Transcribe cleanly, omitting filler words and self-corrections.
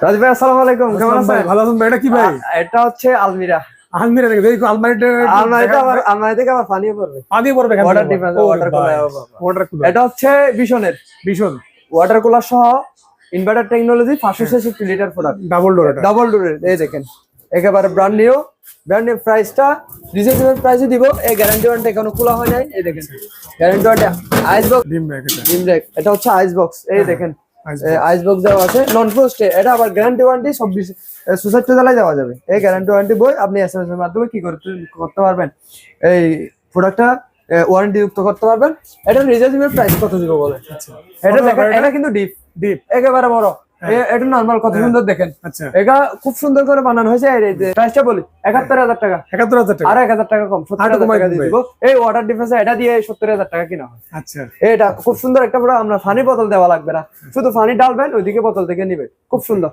রাজীব ভাই আসসালামু আলাইকুম, কেমন আছেন? ভালো আছেন ভাই? এটা কি ভাই? এটা হচ্ছে আলমিরা। আলমিরা থেকে দেখো, আলমারি থেকে আবার পানিও পড়বে। পানি পড়বে কেন? Water defence, water cooler. Water cooler. এটা হচ্ছে ভীষণের ভীষণ ওয়াটার কুলার সহ inverter technology 566 litre product, double door. এটা ডাবল ডোরের। এই দেখেন একেবারে ব্র্যান্ড নিউ প্রাইসটা রিজনেবল প্রাইসে দিব। এই গ্যারান্টি ওয়ারেন্টি এখনো খোলা হয় নাই। এই দেখেন গ্যারান্টি ওয়ারেন্টি আইস বক্স ডিম ব্যাগ। এটা ডিম ব্রেক, এটা হচ্ছে আইস বক্স। এই দেখেন ice আইস বক্স দেওয়া আছে নন ফ্রস্টে। এটা আবার গ্যারান্টি ওয়ারেন্টি 24 সুসাইড টেজালাই দেওয়া যাবে। এই গ্যারান্টি ওয়ারেন্টি বই আপনি এসএমএস এর মাধ্যমে কি করতে পারবেন, এই প্রোডাক্টটা ওয়ারেন্টি যুক্ত করতে পারবেন। এটা রিজনেবল প্রাইস কত দিব বলে? এটা দেখেন, এটা কিন্তু ডিপ ডিপ একেবারে বড়। এটা নরমাল কত সুন্দর দেখেন। আচ্ছা, এটা খুব সুন্দর করে বানানো হয়েছে। এই যে প্রাইসটা বলি 71000 টাকা। 71000 টাকা। আর 1000 টাকা কম, 70000 টাকা দিয়ে দিব। এই ওয়াটার ডিফেন্সে এটা দিয়ে 70000 টাকা কিনা হয়। আচ্ছা, এটা খুব সুন্দর একটা পুরো, আমরা পানি বোতল দেওয়া লাগবে না, শুধু পানি ডালবেন ওইদিকে বোতল থেকে নিবে, খুব সুন্দর।